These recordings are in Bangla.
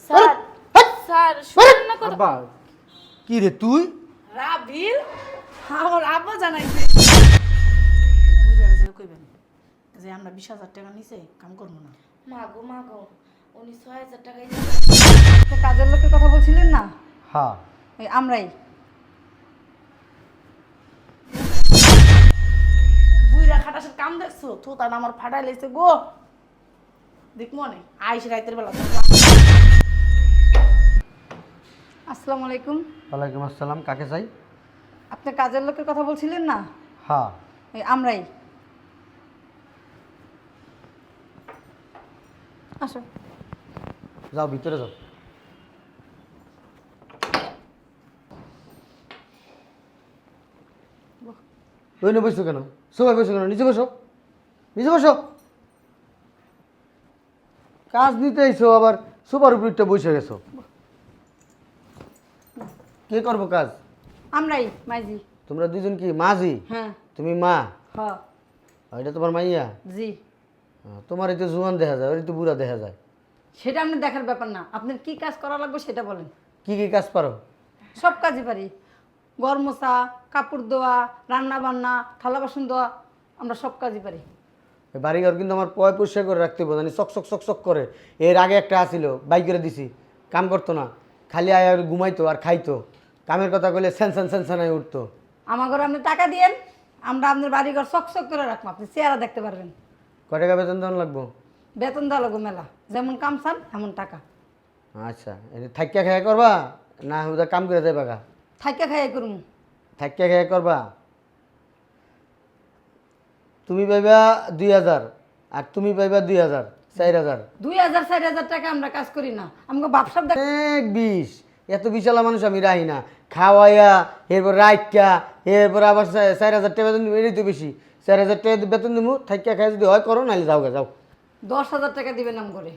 স্যার স্যার শুনুন না কথা। আব্বা কি রে তুই? রাবিল আমার আব্বা জানাইছে বুঝার যে কইবেন যে আমরা 20,000 টাকা নিচে কাম করবো না। মাগো উনি 6,000 টাকাই তো কাজের লোকের কথা বলছিলেন না, হ্যাঁ ওই আমরাই। বুইরা খাটাসের কাম দেখছো তো তার আমার ফাটাই লাইছে গো। দেখ মনে আইস রাইতের বেলা। আসসালামু আলাইকুম। ওয়ালাইকুম আসসালাম। কাকে চাই? আপনি কাজের লোকের কথা বলছিলেন না, হ্যাঁ ওই আমরাই। আসো। যাও ভিতরে যাও। ওই না বসো কেন? সবাই বসো কেন? নিচে বসো, নিচে বসো। কাজ নিতে আইছো আবার সুপার উপরটা বসে গেছো। কে করবো কাজ? আমরাই মাইজি। তোমরা দুজন কি মাঝি? হ্যাঁ। তুমি মা? হ্যাঁ। আর এটা তোমার মাইয়া? জি। তোমার এই তো জুয়ান দেখা যায়, ওর তো বুড়া দেখা যায়। সেটা আপনার দেখার ব্যাপার না, আপনার কি কাজ করা লাগবে সেটা বলেন। কি কি কাজ পারো? সব কাজই পারি। ঘর মোছা, কাপড় ধোয়া, রান্না বান্না, থালা বাসন ধোয়া, আমরা সব কাজই পারি। বাড়িঘর কিন্তু আমার পয় পরিষ্কার করে রাখতে হবে, জানি চক চক চক চক করে। এর আগে একটা আসিল, বাইক করে দিছি, কাম করতো না, খালি আয় আর ঘুমাইতো আর খাইতো। কামের কথা কইলে স্যানসান স্যানসানায় উঠতো। আমার ঘরে আপনি টাকা দিয়েন, আমরা আপনার বাড়িঘর চকচক করে রাখবো, আপনি চেহারা দেখতে পারবেন। কয় টাকা বেতন দেওয়ান লাগবো? বেতন দেওয়া লাগবে মেলা, যেমন কাম চান এমন টাকা। আচ্ছা, এটা থাইকা খেয়া করবা না হুদা কাম করে যাইবা গা? থাইকা খাইয়া করুন। থাইকা খেয়া করবা। তুমি পাইবা 2,000 আর তুমি পাইবা 2,000, 4,000। 2,000 4,000 টাকা আমরা কাজ করি না, আমাকে ব্যবসার দেখ। অনেক বিষ, এত বিশালা মানুষ আমি রাহি না। খাওয়াইয়া এরপর রাইকা এরপর আবার 4,000 টাকা বেতন দিব, এটাই তো বেশি। 4,000 টাকা বেতন দিব, থাইকা খাই যদি হয় করো, নাহলে যাও গা যাও। 10,000 টাকা দিবেন নাম করে।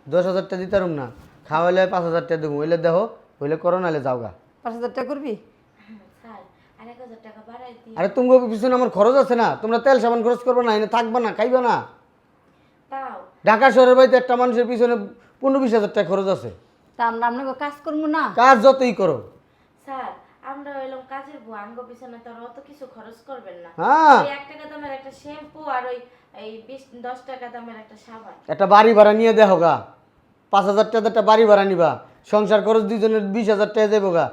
10,000 টাকা দিতারুম না, খাওয়াইলে 5,000 টাকা দেবো, হইলে দেখো, হইলে করো, নাহলে যাও গা। 5,000 টাকা করবি? স্যার 1,000 টাকা বাড়াই দিই। আরে তোমার পিছনে আমার খরচ আছে না? তোমরা তেল সাবান খরচ করবে না, এনে থাকবে না, খাইবে না। তাও ঢাকা শহরের বাড়িতে একটা মানুষের পিছনে 15-20 হাজার টাকা খরচ আছে। তা আমরা আপনাকে কাজ করবো না? কাজ যতই করো। স্যার আমরা হইলাম কাজের বুয়া, আমগো পিছনে তো আর অত কিছু খরচ করবেন না। হ্যাঁ, ওই 1 টাকা দামের একটা শ্যাম্পু আর ওই 10 টাকা দামের একটা সাবান। একটা বাড়ি ভাড়া নিয়ে দেখো গা, 5,000 টাকা একটা বাড়ি ভাড়া নিবা, সংসার খরচ দুইজনের 20,000 টাকা দেবো গা,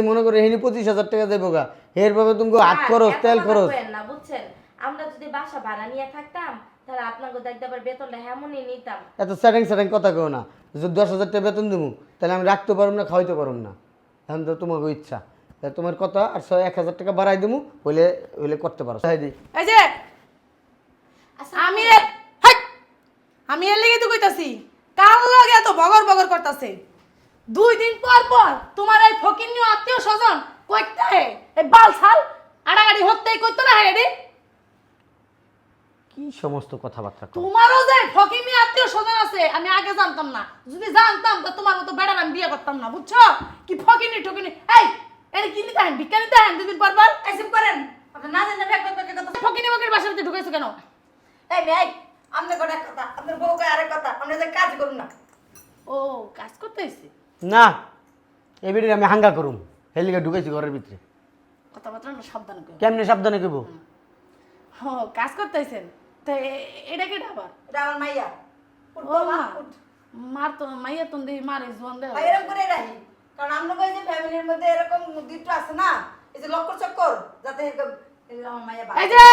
মনে করে হেনি 25,000 টাকা দেবো গা। এরভাবে তুমি হাত স্যার, খরচ, এত তেল কথা খরচ। কইেন না বুঝছেন, আমরা যদি বাসা ভাড়া নিয়ে থাকতাম তাহলে আপনাকে দেখতে আবার বেতনটা এমনই নিতাম। এত স্যাটেং স্যাটেং কথা কেউ না। যদি 10,000 টাকা বেতন দেবো, তাহলে আমি রাখতে পারবো না, খাওয়াইতে পারবো না। এখন তো তোমাকে ইচ্ছা, তাহলে তোমার কথা। আর 1,000 টাকা বাড়াই দেবো, হইলে হইলে করতে পারো। এই যে আমি এর লেগে তো কইতাছি, কার লগে এত বগর বগর করতাছে? 2 দিন পর পর তোমার এই ফকিন্নি আত্মীয় স্বজন কইতে এই বালছাল আড়াগাড়ি হতেই কইতো না হেডি। কি সমস্ত কথাবার্তা কও? তোমারও যে ফকিন্নি আত্মীয় স্বজন আছে আমি আগে জানতাম না, যদি জানতাম তো তোমার মতো বেড়ার আমি বিয়ে করতাম না, বুঝছো? কি ফকিন্নি ঠকিনি। এই এর কি নিতে হেন ভিক্ষা নিতে হেন 2 দিন পর পর এসব করেন আপনি না জানেন কথা। ফকিন্নি বকির বাসাতে ঢুকাইছো কেন? এই ভাই, আপনার কথা এক কথা, আপনার বউ কয় আরেক কথা, আপনি যে কাজ করুন না। ও কাজ করতে হইছে, না, এই বেড়ে আমি হাঙ্গা করুম, হেলিকে ঢুকাইছি ঘরের ভিতরে। কথাবার্তা না সাবধানে কই। কেমনে সাবধানে কইব? ও কাজ করতে হইছেন তো এটা কি আবার? এটা আমার মাইয়া। ও মা মার তো মাইয়া তো দেই মারে জোয়ান দেয়। ভাই এরকম করে রাখি, কারণ আমরা কই যে ফ্যামিলির মধ্যে এরকম দুটো আছে না, এই যে লক্কর চক্কর, যাতে এরকম আমার মাইয়া এই যে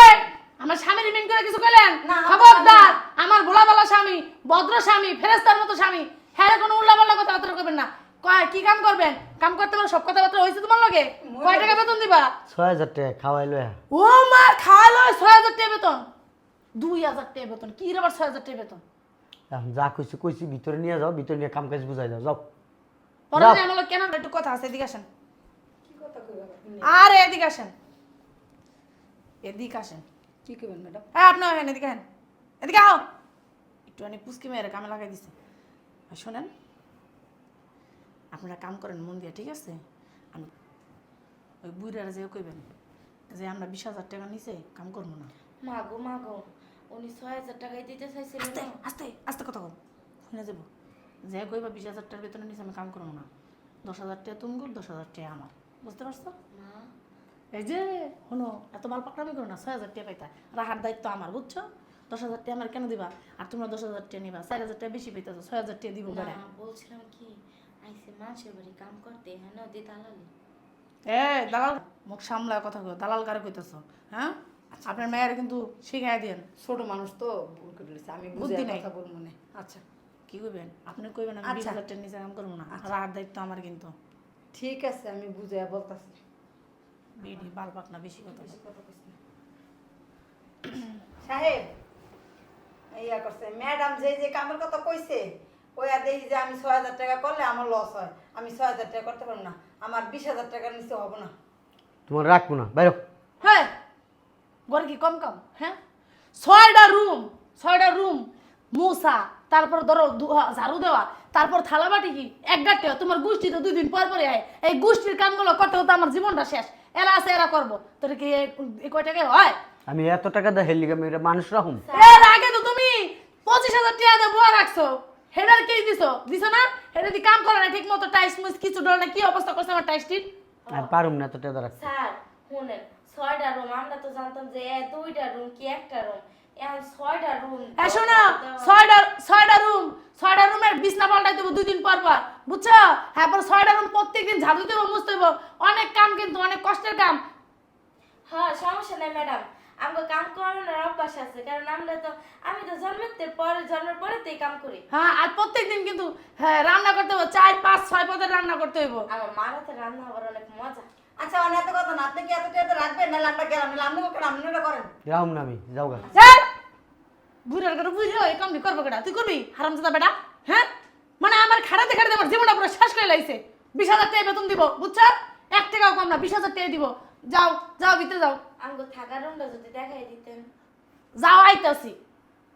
আমার স্বামীর মিন করে কিছু কইলেন? না, খবরদার, আমার ভোলা ভালা স্বামী, ভদ্র স্বামী, ফেরেশতার মতো স্বামী, হ্যাঁ কোনো উল্লাপাল্লা কথাবার্তা করবেন না। কয় কি কাম করবেন? কাম করতে পারো, সব কথাবার্তা হইছে তোমার লগে? কয় টাকা বেতন দিবা? 6,000 টাকা খাওয়াইলো। ও মা খাওয়ালো 6,000 টাকা বেতন, 2,000 টাকা বেতন, কি রে আবার 6,000 টাকা বেতন? এখন যা কইছি কইছি, ভিতরে নিয়ে যাও, ভিতরে নিয়ে কাম কাজ বুঝাই দাও, যাও। পরে যাও। আমার লগে কেন একটু কথা আছে, এদিকে আসেন। কি কথা কইবা আপনি? আরে এদিকে আসেন, এদিকে আসেন। কি কইবেন ম্যাডাম? হ্যাঁ আপনি আসেন, এদিকে আসেন, এদিকে আও। একটু অনেক পুচকি মেয়েরা কামে লাগাই দিছে। আর শোনেন, আপনারা কাম করেন মন দিয়ে, ঠিক আছে? আমি ওই বুড়ারা যে কইবেন যে আমরা 20,000 টাকা নিচে কাম করবো না। মাগো উনি 6,000 টাকাই দিতে চাইছিলেন। আস্তে আস্তে আস্তে কথা বল, শুনে যাবো। যে কইবা 20,000 টাকার বেতনের নিচে আমি কাম করবো না। 10,000 টাকা তুমি 10,000 টাকা আমার, বুঝতে পারছো? এই যে শোনো, এত মাল পাকড়ামি করো না। 6,000 টাকা পাইতা, রাখার দায়িত্ব আমার, বুঝছো? 10,000 টাকা আমার কেন দিবা? আর তোমরা 10,000 টাকা নিবা, 4,000 টাকা বেশি পাইতেছো, 6,000 টাকা দিব বেড়া। বলছিলাম কি আইসে মানুষের বাড়ি কাম করতে, হ্যাঁ না দি দালালি। দালাল মুখ সামলায় কথা কই, দালাল কারে কইতেছো? হ্যাঁ, আপনার মেয়ের কিন্তু শিখাই দেন। ছোট মানুষ তো ভুল করে ফেলেছে, আমি বুঝে বুদ্ধি নাই। কথা বলবো না। আচ্ছা কি কইবেন? আপনি কইবেন আমি আচ্ছা। 20,000 টাকা নিচে কাম করবো না, রাখার দায়িত্ব আমার কিন্তু। ঠিক আছে, আমি বুঝে বলতাছি। বিডি বাল পাক না, বেশি কথা বলে। সাহেব ইয়া করছে ম্যাডাম যে যে কামের কথা কইছে, ওই আর দেখি যে আমি 6,000 টাকা করলে আমার লস হয়, আমি 6,000 টাকা করতে পারবো না, আমার 20,000 টাকার নিচে হবে না। তোমার রাখবো না, বাইরো। হ্যাঁ, ঘরে কি কম কম? হ্যাঁ, 6টা রুম মুসা, তারপর ধরো ঝাড়ু দেওয়া, তারপর থালা বাটি কি এক গাঁটে। তোমার গোষ্ঠী তো 2 দিন পর পরে আয়, এই গোষ্ঠীর কামগুলো করতে হতে আমার জীবনটা শেষ। এরা আছে এরা করবো, তোর কি এই কয় টাকায় হয়? আমি এত টাকা দেয় হেলিগা মেয়েরা মানুষ রাখুম? এর আগে তো তুমি 25,000 টাকা দিয়ে বয়া রাখছো, হেডার কে দিছো না? হেডা দি কাম করে না ঠিক মতো, টাইস মুস কিছু ডর না। কি অবস্থা করছে আমার টাইসটির? আমি পারুম না এত টাকা রাখতে। স্যার শুনেন, 6টা রুম, আমরা তো জানতাম যে 2টা রুম কি একটা রুম, এখন 6টা রুম। শোনো, 6টা রুমের বিছনা পাল্টাই দেবো 2 দিন পর পর, বুঝছো? হ্যাঁ, 6টা রুম প্রত্যেকদিন ঝাড়ু দেবো, মুছতে দেবো। অনেক কাম কিন্তু, অনেক কষ্টের কাম। হ্যাঁ সমস্যা নাই ম্যাডাম, আমাকে কাম করানোর অভ্যাস আছে, কারণ আমি তো জন্মের পরে তো এই কাম করি। হ্যাঁ, আর প্রত্যেকদিন কিন্তু হ্যাঁ রান্না করতে হবে, 4, 5, 6 পদের রান্না করতে হইব। আমার মার হাতে রান্না হবার অনেক মজা। আচ্ছা অনেক এত কথা না, আপনি কি এত টাকা রাখবেন না? আমরা গেলাম না, আপনি ওকে আপনারা করেন। রাখুম না আমি, যাও গা। বুড়ার করে বুঝলো এই কামটি করবো কেটা? তুই করবি হারামজাদা বেটা? হ্যাঁ, মানে আমার খাটাতে খাটাতে আমার জীবনটা পুরো শেষ করে লাইছে। 20,000 টাকা বেতন দিব, বুঝছো? 1 টাকাও কম না, 20,000 টাকা দিব। যাও যাও, ভিতরে যাও। আমাকে থাকার রুমটা যদি দেখাই দিতেন। যাও, আইতাছি।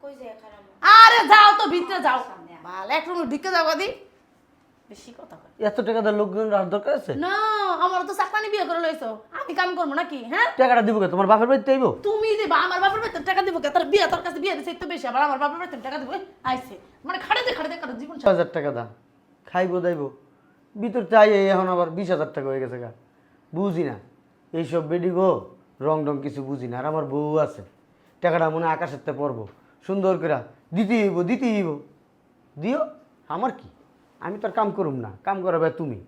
কই যায় খারাপ? আরে যাও তো, ভিতরে যাও। ভালো, এক রুমে ঢুকে যাও গাদি, বেশি কথা কয়। এত টাকা দেয় লোকজন রাখার দরকার আছে? না, আমার তো চাকরানি বিয়ে করে লইছো, আমি কাম করবো নাকি? হ্যাঁ, টাকাটা দিব কে? তোমার বাপের বাড়িতে আইবো? তুমি দিবা। আমার বাপের বেতন টাকা দিব কে? তোর বিয়ে, তোর কাছে বিয়ে দিছে একটু বেশি, আবার আমার বাপের বেতন টাকা দিব? আইছে মানে খাটাতে খাটাতে কারো জীবন শেষ। 6,000 টাকা দা, খাইবো দাইবো, ভিতর চাই এখন আবার 20,000 টাকা হয়ে গেছে গা। বুঝি না এইসব বেডি গো, রং ডং কিছু বুঝি না। আর আমার বউ আছে, টাকাটা মনে হয় আকাশের থেকে পড়বো সুন্দর করে দিতেই হইব। দিও, আমার কি? আমি তো আর কাম করুম না, কাম করাবে তুমি।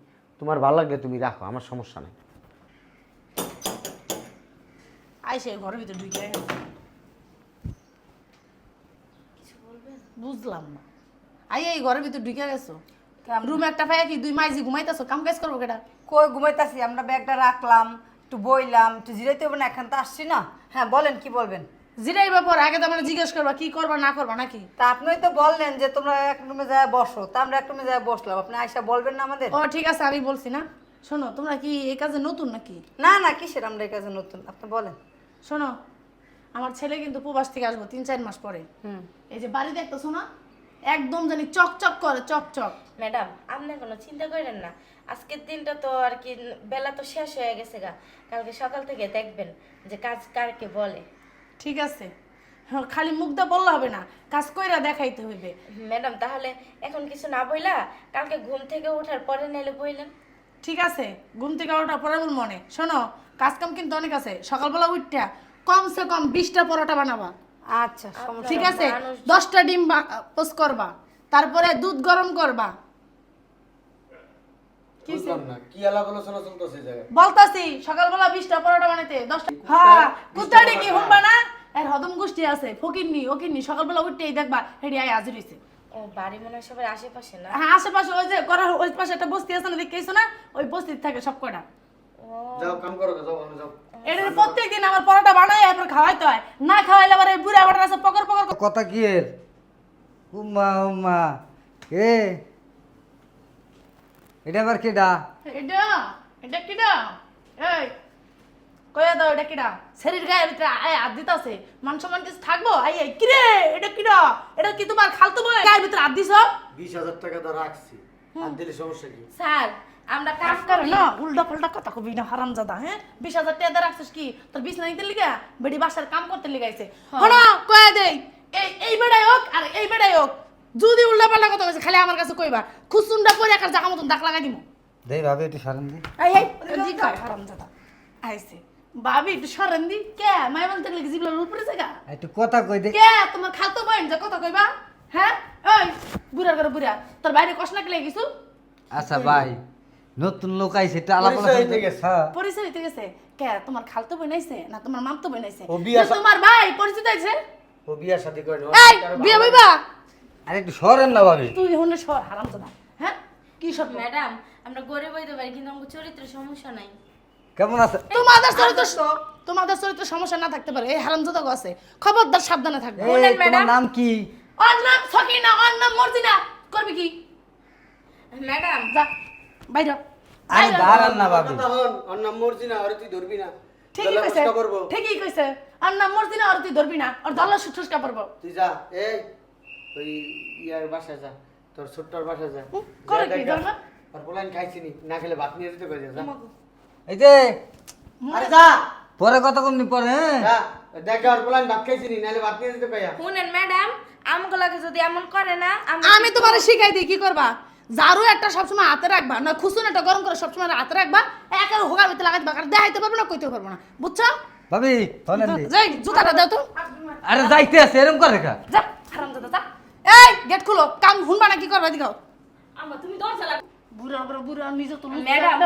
তোমার ভালো লাগলে তুমি রাখো, আমার সমস্যা নেই। আইসে ঘরের ভিতরে ঢুকে গেছে। কিছু বলবেন? বুঝলাম না, এই ঘরের ভিতরে ঢুকে গেছো, রুমে একটা পাইয়া কি 2 মাইজি ঘুমাইতেছো? কাম কাজ করবো কেটা? কই ঘুমাইতাছি, আমরা ব্যাগটা রাখলাম, একটু বইলাম, একটু জিরাইতে হবে না, এখন তো আসছি না। হ্যাঁ বলেন, কি বলবেন? জিরাইবা পর আগে তো আমরা জিজ্ঞেস করবা কি করবা না করবা নাকি? তা আপনিই তো বললেন যে তোমরা এক রুমে যায় বসো, তা আমরা এক রুমে যায় বসলাম, আপনি আইসা বলবেন না আমাদের? ও ঠিক আছে, আমি বলছি না। শোনো, তোমরা কি এই কাজে নতুন নাকি? না না, কিসের আমরা এই কাজে নতুন, আপনি বলেন। শোনো, আমার ছেলে কিন্তু প্রবাস থেকে আসবো 3-4 মাস পরে। এই যে বাড়ি দেখতেছো না, একদম জানি চকচক করে, চকচক। ম্যাডাম আপনি কোনো চিন্তা করেন না, আজকের দিনটা তো আর কি, বেলা তো শেষ হয়ে গেছে গা, কালকে সকাল থেকে দেখবেন যে কাজ কারকে বলে। ঠিক আছে, হ্যাঁ, খালি মুখটা বললে হবে না, কাজ কইরা দেখাইতে হইবে। ম্যাডাম তাহলে এখন কিছু না বইলা কালকে ঘুম থেকে ওঠার পরে নাইলে বইলেন। ঠিক আছে, ঘুম থেকে ওঠা পরে বল মনে। শোনো, কাজ কাম কিন্তু অনেক আছে। সকালবেলা উঠটা কমসে কম 20টা পরোটা বানাবা, আচ্ছা সমস্যা ঠিক আছে? 10টা ডিম পোস্ট করবা, তারপরে দুধ গরম করবা। বুঝলাম না কি আলাপ আলোচনা চলতেছে জায়গায়। বলতাছি সকালবেলা 20টা পরোটা বানাইতে 10টা। হ্যাঁ, কুত্তাড়ি কি হুমবা না? এর হদম গোষ্ঠী আছে, ফকিরনি ওকিরনি, সকালবেলা উঠতেই দেখবা হেডি আয় হাজির হইছে। ও বাড়ি মনে হয় সবার আশেপাশে না? হ্যাঁ, আশেপাশে ওই যে করার ওই পাশে একটা বস্তি আছে না, দেখেছো না? ওই বস্তিতে থাকে সব কটা। যাও কাম করো, যাও আমি যাও। এটার প্রত্যেকদিন আমার পরোটা বানাই এরপর খাওয়াইতে হয়, না খাওয়াইলে আবার এই বুড়া বাটার আছে পকর পকর। কথা কি এর? উম্মা উম্মা এ এটা আবার কেডা? এটা এটা কিডা? এই কইয়া দাও, এটা কিডা? শরীর গায়ের ভিতরে হাত দিতাছে, মান সম্মান কিছু থাকবো? এই কিরে, এটা কিডা? এটা কি তোমার খালতো ভাই গায়ের ভিতরে হাত দিছ? 20,000 টাকা দা রাখছি, আর দিলে সমস্যা কি? স্যার আমরা কাজ করে করি না, উল্টা পাল্টা কথা কবি না হারামজাদা। হ্যাঁ, 20,000 টাকা দিয়ে রাখছিস কি তোর বিছনা নিতে লিগা? বেডি বাসার কাম করতে লিগাইছে। হলো কইয়া দেই, এই বেড়াই হোক আর এই বেড়াই হোক, যদি উল্টা পাল্টা কথা কইছে খালি আমার কাছে কইবা খুসুনটা পরে একার জায়গা মতন দাগ লাগাই দিমু দেই ভাবি একটু সরেন দি এই জি কয় হারামজাদা আইছে ভাবি একটু সরেন দি কে মাইমান থাকলে কি জিবলার উপরে জায়গা একটু কথা কই দে কে তোমার খালতো বোন যে কথা কইবা হ্যাঁ ওই বুড়া করে বুড়া তোর বাইরে কষ্ট না কেলে কিছু আচ্ছা ভাই নতুন লোক আইছে একটু আলাপ পরিচয় হইতে গেছে। হ্যাঁ পরিচয় হইতে গেছে কে তোমার খালতো বোন আইছে না তোমার মামতো বোন আইছে ও বিয়া যে তোমার ভাই পরিচিত আইছে ও বিয়া শাদি করে না এই বিয়া হইবা আরে একটু সরেন না ভাবি তুই হনে সর হারামজাদা হ্যাঁ কি সর ম্যাডাম আমরা গরিব হইতে পারি কিন্তু আমার চরিত্রের সমস্যা নাই। কেমন আছে তোমাদের চরিত্র সমস্যা না থাকতে পারে এই হারামজাদা গো আছে খবরদার সাবধানে থাকবে এই, তোমার নাম কি ওর নাম সকিনা ওর নাম মর্জিনা করবি কি ম্যাডাম যা বাইরে আরে দাঁড়ান না ভাবি কথা হন ওর নাম মর্জি না, ওরে তুই ধরবি না। ঠিকই দলা কইছে ফুসকা পড়বো। ঠিকই কইছে আর নাম মর্জিনা আর তুই ধরবি না আর দলা সুঠুসকা পড়বো তুই যা এই ওই ইয়ার বাসায় যা, তোর ছোট্টর বাসায় যা। করে যা কি দেখা। ধরবা? আর পোলাইন খাইছিনি, না খেলে ভাত নিয়ে যেতে কইছে যা। এই যে আরে যা পরে কথা কমনি পরে হ্যাঁ যা, দেখা আর পোলাইন ভাত খাইছিনি, নাহলে ভাত নিয়ে যেতে কইয়া। শুনেন ম্যাডাম আমগুলাকে যদি এমন করে না আমি তোমারে শিখাই দিই কি করবা ঝাড়ু একটা সবসময় হাতে রাখবা না খুসুন একটা গরম করে সবসময় হাতে রাখবা একের হোগা ভিতরে লাগাই দিবা কারণ দেখাইতে পারবো না কইতে পারবো না বুঝছো ভাবি শোনেন দি যাই জুতাটা দাও তো আরে যাইতে আছে এরকম করে কা যা হারামজাদা যা এই গেট খুলো কাম হুনবা না কি করবা দিগাও আম্মা তুমি দরজা লাগ বুড়া বুড়া বুড়া নিজে তো ম্যাডাম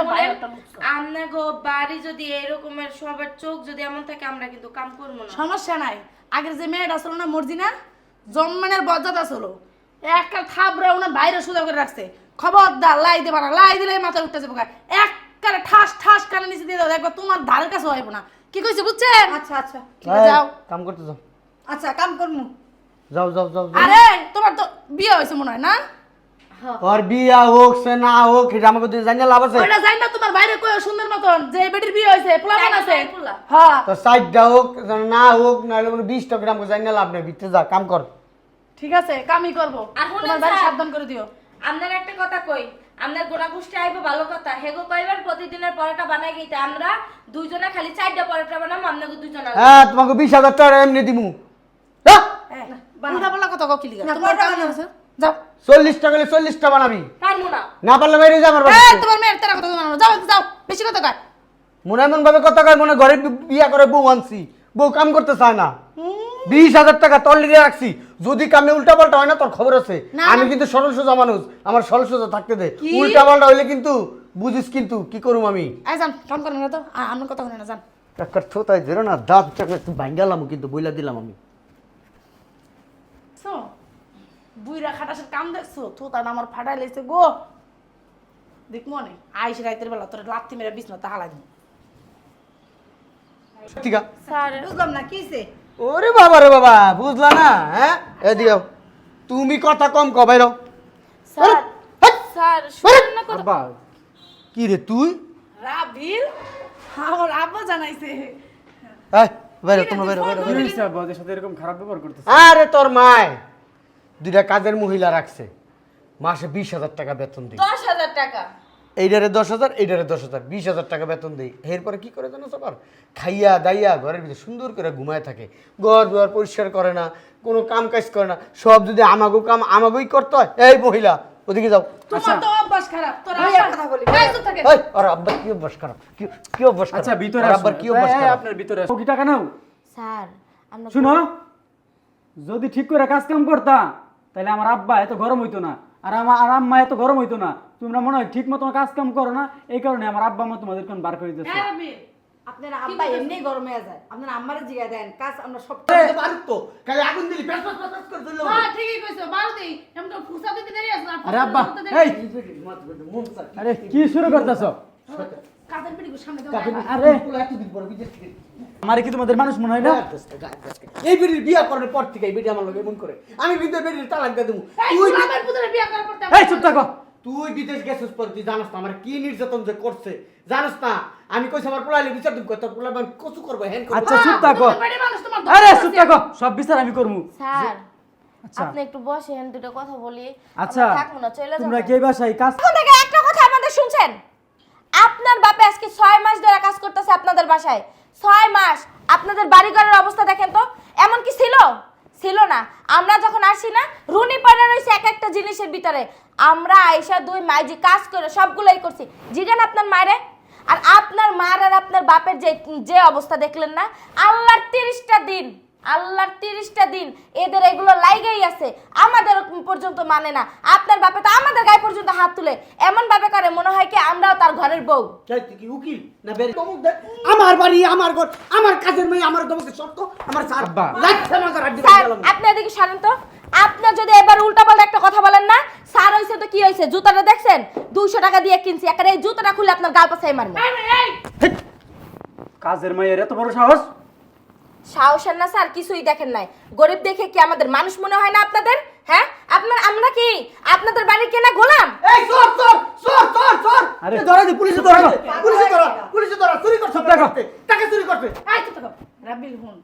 আমরা গো বাড়ি যদি এরকমের সবার চোখ যদি এমন থাকে আমরা কিন্তু কাম করবো না। সমস্যা নাই আগের যে মেয়েটা ছিল না মর্জিনা জন্মানের বজ্জাত ছিল একটা থাবড়ে ওনার বাইরে সুদা করে রাখছে খবরদার লাই দেবা না লাই দিলে মাথা উঠতে যাবো একবারে ঠাস ঠাস কানে নিচে দিয়ে দাও দেখবা তোমার ধারের কাছে হইব না কি কইছে বুঝছেন আচ্ছা আচ্ছা ঠিক আছে, যাও কাম করতে যাও। আচ্ছা কাম করমু যাও যাও যাও যাও। আরে তোমার তো বিয়ে হয়েছে মনে হয় না ওর বিয়া হোক সে না হোক এটা আমাকে তুই জানিয়ে লাভ আছে। ওইটা জানি না তোমার বাইরে কই সুন্দর মতন যে বেটির বিয়ে হয়েছে পোলাপান আছে চারটা পোলা। হ্যাঁ তো সাইডটা হোক না হোক নাহলে কোনো 20 টাকা আমাকে জানিয়ে লাভ নেই, ভিতরে যা কাম কর। ঠিক আছে কামই করবো আর শুনেন তোমার বাড়ি স্যার। সাবধান করে দিও আপনার একটা কথা কই আপনার গোড়া গোষ্ঠী আইবো ভালো কথা হেগো কইবার প্রতিদিনের পরোটা বানাই গইতে আমরা দুইজনে খালি 4টা পরোটা বানাম আপনাকে দুইজনে হ্যাঁ তোমাকে 20,000 টাকা এমনি দিমু। হ্যাঁ, উল্টা পাল্লা কথা কও কি লিগা না, তোমার পরোটা কাম বানাও। আছে যাও 40 টাকা হলে 40টা বানাবি, পারমু না। না পারলে বাইরে যা আমার এই বাড়িতে। তোমার মেয়ের তেরা কথা জানো না যাও যাও বেশি কথা কয় মনে এমন ভাবে কথা কয় মনে ঘরে বিয়া করে বউ আনছি, বউ কাম করতে চায় না। 20,000 টাকা তোর লিগে রাখছি, যদি কামে উল্টা পাল্টা হয় না তোর খবর আছে। না। আমি কিন্তু সরল সোজা মানুষ, আমার সরল সোজা থাকতে দে। কি? উল্টা পাল্টা হইলে কিন্তু বুঝিস কিন্তু কি করুম আমি। এই যান কাম করেন না তো আমার কথা শুনে না যান টাকার থোতায় ধরে না দাঁত টাকা একটু ভাঙ্গালাম কিন্তু বইলা দিলাম আমি। সো বুইরা খাটাসের কাম দেখছো তো তার আমার ফাটাই লাইছে গো দেখ মনে আইস রাইতের বেলা তোর লাত্তি মেরে বিছনা তা হালাই দিই ঠিক আছে। স্যার বুঝলাম না কিছে ওরে বাবা রে বাবা, বুঝলা না? হ্যাঁ এদিকে আও। তুমি কথা কম ক বাইরো। স্যার স্যার শুনুন না কথা আব্বা কি রে তুই? রাবিল আমার আব্বা জানাইছে এই বাইরো, তোমরা বাইরো বাইরো বাইরো। ওদের সাথে এরকম খারাপ ব্যবহার করতেছে আরে তোর মায় দুইটা কাজের মহিলা রাখছে, মাসে 20,000 টাকা বেতন দিই। 10,000 টাকা এইটারে 10,000 এইটারে 10,000, 20,000 টাকা বেতন দিই। এরপরে কি করে জানো সবার খাইয়া দাইয়া ঘরের ভিতরে সুন্দর করে ঘুমায় থাকে, ঘর দুয়ার পরিষ্কার করে না, কোনো কাম কাজ করে না, সব যদি আমাগো কাম আমাগোই করতে হয়। এই মহিলা ওদিকে যাও। তোমার তো অভ্যাস খারাপ তোর ভাইয়া আব্বা কথা বলি। এই চুপ থাকে এই আর আব্বা কি অভ্যাস খারাপ, কি অভ্যাস খারাপ? আচ্ছা ভিতরে ওর আব্বার কি অভ্যাস খারাপ? আপনার ভিতরে আসো। কি টাকা নাও স্যার আমরা শুনো, যদি ঠিক করে কাজ কাম করতা তাহলে আমার আব্বা এত গরম হইতো না, আর আম্মা এত গরম হইতো না। তোমরা মনে হয় ঠিক মতো কাজ কাম করো না, এই কারণে আমার আব্বা মা তোমাদের কোন বার করে দিতেছে। হ্যাঁ রাবিল আপনার আব্বা এমনি গরম হয়ে যায় আপনার আম্মারে জিগায় দেন কাজ আমরা সব এই বারুদ তো, খালি আগুন দিলি প্যাস প্যাস প্যাস করে দিল। হ্যাঁ ঠিকই কইছো বারুদি এমন তো ফুসা দিতে দেরি আছে না আরে আব্বা এই আরে কি শুরু করতেছো? কাজের পিড়ি সামনে দাও আরে এতদিন পর বিদেশ থেকে আমারে কি তোমাদের মানুষ মনে হয় না? এই বেটির বিয়া করার পর থেকে এই বেটি আমার লগে এমন করে, আমি কিন্তু এই বেটির তালাক দিয়ে দেবো। এই তুই আমার পুত্রের বিয়ে করার পর এই চুপ থাকো। তুই বিদেশ গেছিস পর তুই জানাস না আমার কি নির্যাতন যে করছে, জানাস না? আমি কইছি আমার পোলাইলে বিচার দিব, তোর পোলা আমি কচু করবো হ্যান করবো। আচ্ছা চুপ থাকো। বাড়ি মানুষ তোমার আরে চুপ থাকো, সব বিচার আমি করবো। স্যার আচ্ছা আপনি একটু বসেন দুটো কথা বলি আচ্ছা আমরা থাকবো না চলে যাবো তোমরা কে বাসায় কাজ এখন থেকে একটা কথা আমাদের শুনছেন আপনার বাপে আজকে 6 মাস ধরে কাজ করতেছে আপনাদের বাসায় 6 মাস আপনাদের বাড়ি ঘরের অবস্থা দেখেন তো এমন কি ছিল ছিল না। আমরা যখন আসি না, রুনি পাড়া রয়েছে এক একটা জিনিসের ভিতরে। আমরা আয়সা দুই মাইজি কাজ করে সবগুলোই করছি। জিগান আপনার মায়েরে। আর আপনার মার আর আপনার বাপের যে যে অবস্থা দেখলেন না, আল্লাহর 30টা দিন এদের এগুলো লাইগেই আছে, আমাদের পর্যন্ত মানে না। আপনার বাপে তো আমাদের গায়ে পর্যন্ত হাত তুলে এমন ভাবে করে মনে হয় কি আমরাও তার ঘরের বউ। চাই তুই কি উকিল না বের আমার বাড়ি আমার ঘর আমার কাজের মেয়ে আমার তোমাকে শর্ত আমার স্যার আব্বা। লাগছে না তার আড্ডি স্যার আপনি এদিকে সরেন তো। আপনার যদি এবার উল্টাপাল্টা একটা কথা বলেন না, স্যার হইছে তো কি হইছে, জুতাটা দেখছেন 200 টাকা দিয়ে কিনছি, একেবারে এই জুতাটা খুলে আপনার গাল পাছায় মারবো। কাজের মেয়ের এত বড় সাহস! সাহসের না স্যার, কিছুই দেখেন নাই। গরিব দেখে কি আমাদের মানুষ মনে হয় না আপনাদের? হ্যাঁ, আমরা কি আপনাদের বাড়ির কেনা গোলাম? এই সর সর সর সর সর আরে ধরা দি পুলিশে ধরা পুলিশে ধরা চুরি করছ টাকা চুরি করতে আই তো থাকো রাবিল হুন,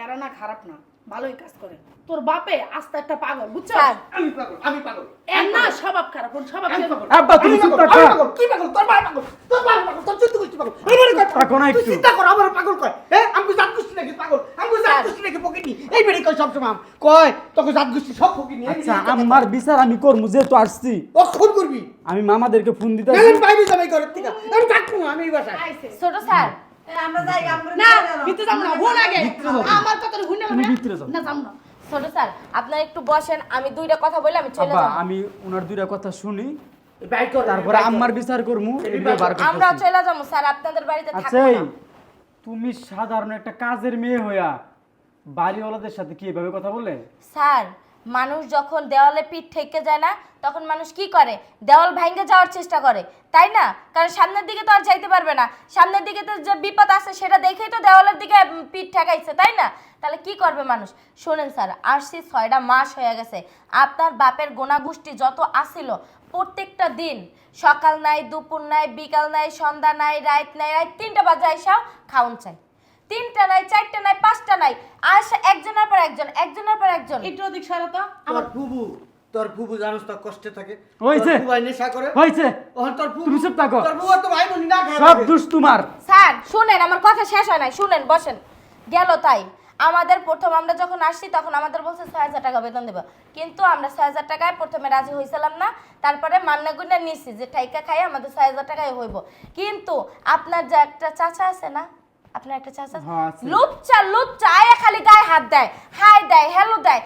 এরা না খারাপ না, ভালোই কাজ করে। তোর বাপে আস্তে একটা পাগল, বুঝছো? স্যার আমি পাগল এর না স্বভাব খারাপ, ওর স্বভাব আমি খারাপ। পাগল। আব্বা তুমি চুপ থাকো। আমি পাগল, তুই পাগল, তোর মা পাগল, তোর মা পাগল, তোর চুদ্দ গোষ্ঠী পাগল। আমার কয় থাকো না তুই একটু। চিন্তা কর, আমার পাগল কয়। আমি জাত গোষ্ঠী নাকি পাগল? আমি জাত গোষ্ঠী নাকি পকেটনি? এই বেড়ি কয় সবসময় কয় তোকে জাত গোষ্ঠী সব পকেটনি। আচ্ছা আমার বিচার আমি করবো, যেহেতু আসছি ও খুন করবি। আমি মামাদেরকে ফোন দিতে আমি বাইরে যাবাই ঘরের থেকে। আমি থাকবো না, আমি এই বাসায়। আইছে। ছোট স্যার, আমরা যাই আমরা না ভিতরে যাবো না, হুন আগে আমার কথা হুন না, তুমি ভিতরে যাও। না যাবো না। ছোট স্যার আপনারা একটু বসেন, আমি দুইটা কথা বলে আমি চলে আব্বা যাব। আমি ওনার দুইটা কথা শুনি, বাইর কর, তারপরে আম্মার বিচার করমু, এগুলো বার আমরাও করতেছি। চলে যাব স্যার, আপনাদের বাড়িতে আচ্ছা থাকবো এই, না। তুমি সাধারণ একটা কাজের মেয়ে হইয়া বাড়িওয়ালাদের সাথে কি এভাবে কথা বলে? স্যার মানুষ যখন দেওয়ালে পিঠ ঠেকে যায় না, তখন মানুষ কি করে, দেওয়াল ভাঙে যাওয়ার চেষ্টা করে, তাই না? কারণ সামনের দিকে তো আর যাইতে পারবে না, সামনের দিকে তো যে বিপদ আছে সেটা দেখেই তো দেওয়ালের দিকে পিঠ ঠেকাইছে, তাই না? তাহলে কি করবে মানুষ? শোনেন স্যার, আসছি 6টা মাস হয়ে গেছে, আপনার বাপের গোনাগুষ্টি যত আসিল প্রত্যেকটা দিন সকাল নাই, দুপুর নাই, বিকাল নাই, সন্ধ্যা নাই, রাত নাই, রাত 3টা বাজে আইসা খাউন চাই। 3টা নাই, 4টা নাই, 5টা নাই, আসে একজনের পর একজন, একজনের পর একজন। একটু ওদিক সরাতো। তোর ফুবু জানোস তো কষ্টে থাকে। হয়েছে। তোর ফুবু নেশা করে। হয়েছে, ওহন তোর ফুবু তুমি চুপ থাকো। তোর ফুবু তো ভাই বোন না খায়। সব দোষ তোমার। স্যার শুনেন, আমার কথা শেষ হয় নাই, শুনেন, বসেন। গেল তাই আমাদের প্রথম আমরা যখন আসছি তখন আমাদের বলছে 6,000 টাকা বেতন দেবো, কিন্তু আমরা 6,000 টাকায় প্রথমে রাজি হয়েছিলাম না, তারপরে মান্না গুন্না নিচ্ছি যে টাইকা খাই আমাদের 6,000 টাকায় হইব। কিন্তু আপনার যে একটা চাচা আছে না, আপনার একটা চাচা হ্যাঁ, আছে। লুচ্চা আয়া খালি গায়ে হাত দেয়, হাই দেয়, হ্যালো দেয়।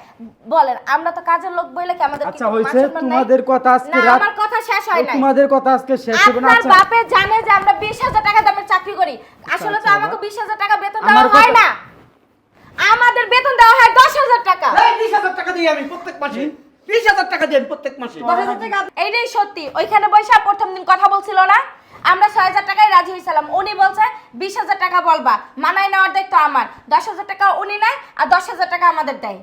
বলেন আমরা তো কাজের লোক বইলে কি আমাদের আচ্ছা হয়েছে, তোমাদের কথা আজকে না, রাত, আমার কথা শেষ হয় নাই। তোমাদের কথা আজকে শেষ হবে না। আপনার আচ্ছা বাপে জানে যে আমরা 20,000 টাকা দামের চাকরি করি, আসলে তো আচ্ছা, আমাকে বাবা। 20,000 টাকা বেতন আমার দেওয়া হয় কথা- না, আমাদের বেতন দেওয়া হয় 10,000 টাকা। এই 20,000 টাকা দিই আমি প্রত্যেক মাসে। 20,000 টাকা দিই আমি প্রত্যেক মাসে। 10,000 টাকা এইটাই সত্যি। ওইখানে বসে প্রথম দিন কথা বলছিল না, আমরা 6,000 টাকায় রাজি হয়েছিলাম, উনি বলছে 20,000 টাকা বলবা, মানায় নেওয়ার দায়িত্ব আমার। 10,000 টাকা উনি নেয় আর 10,000 টাকা আমাদের দেয়।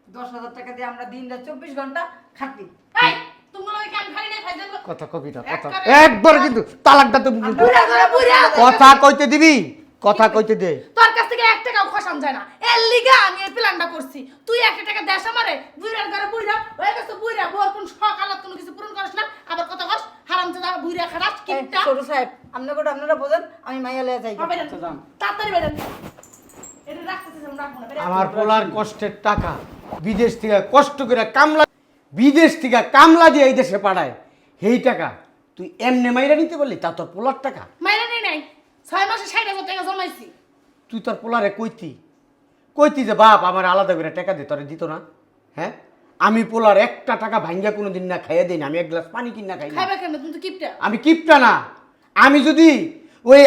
10,000 টাকা দিয়ে আমরা দিনটা 24 ঘন্টা খাটি। এই তোমরা ওই কাম খালি নাই খাই দেবো। কথা কবিতা কথা একবারে- একবার কিন্তু তালাকটা তো কিন্তু বুইড়া কথা কইতে দিবি, কথা কইতে দে। তোর কাছ থেকে 1 টাকাও খসান যায় না, এর লিগা আমি এই প্ল্যানটা করছি। তুই 1 টাকা দেশ আমারে, বুইড়ার ঘরে বুইড়া হয়ে গেছে, বুইড়া বোর কোন সকালত কোনো কিছু পূরণ করিস না, আবার কথা কস হারামজাদা বুইড়া খারাপ কিপটা। ছোট সাহেব আপনারা বোঝেন, আমি মাইয়া লয়ে যাই। হবে না, আচ্ছা, যান। তাড়াতাড়ি বেরেন। এটা রাখতেছিস আমরা রাখবো না, বেরেন। আমার পোলার কষ্টের টাকা বিদেশ থেকে কষ্ট করে কামলা, বিদেশ থেকে কামলা দিয়ে এই দেশে পাঠায়, সেই টাকা তুই এমনি মাইরা নিতে পারলি? তা তোর পোলার টাকা। মাইনে নেই নাই, 6 মাসে 60,000 টাকা জমাইছি। তুই তোর পোলারে কইতি যে বাপ আমার আলাদা করে টাকা দে, তোরে দিত না? হ্যাঁ, আমি পোলার একটা টাকা ভাঙ্গা কোনো দিন না খাইয়ে দিই না, আমি 1 গ্লাস পানি কিনা খাই না। খাইবে কেন, তুমি তো কিপটা। আমি কিপটা না, আমি যদি ওই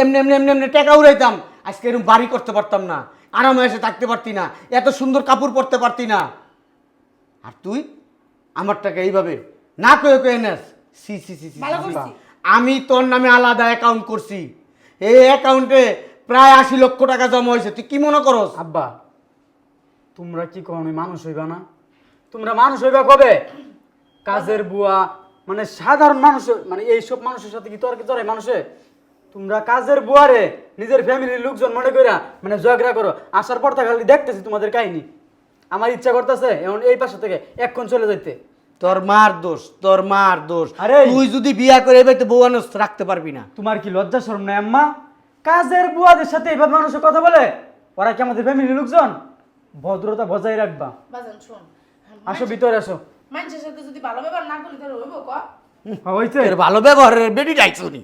এমনি এমনি এমনি এমনি টাকা উড়াইতাম আজকে এরকম বাড়ি করতে পারতাম না, আরামে এসে থাকতে পারতি না, এত সুন্দর কাপড় পরতে পারতি না। আর তুই আমার টাকা এইভাবে না কয়ে নেস। সি সি সি সি, ভালো সি, করছি। সি। আমি তোর নামে আলাদা অ্যাকাউন্ট করছি, এই অ্যাকাউন্টে প্রায় 80 লক্ষ টাকা জমা হয়েছে। তুই কি মনে করস? আব্বা তোমরা কি কখনো মানুষ হইবা না? তোমরা মানুষ হইবা কবে? কাজের বুয়া মানে সাধারণ মানুষ, মানে এইসব মানুষের সাথে কি তর্কে জড়ায় মানুষে? তোমরা কাজের বুয়ারে নিজের ফ্যামিলির লোকজন মনে কইরা মানে ঝগড়া করো, আসার পর তা খালি দেখতেছি তোমাদের কাহিনী। আমার ইচ্ছা করতেছে এখন এই পাশে থেকে এক্ষণ চলে যাইতে। তোর মার দোষ, তোর মার দোষ। আরে! তুই যদি বিয়া করে এবারে বউ আনস রাখতে পারবি না। তোমার কি লজ্জা শরম নাই আম্মা? কাজের বুয়াদের সাথে এইভাবে মানুষের কথা বলে? ওরা কি আমাদের ফ্যামিলির লোকজন? ভদ্রতা বজায় রাখবা। বাজান শোন, আসো ভিতরে আসো। মানুষের সাথে যদি ভালো ব্যবহার না করলে তাহলে হইব ক? হয়েছে এর ভালো ব্যবহারের বেডি ডাইছুনি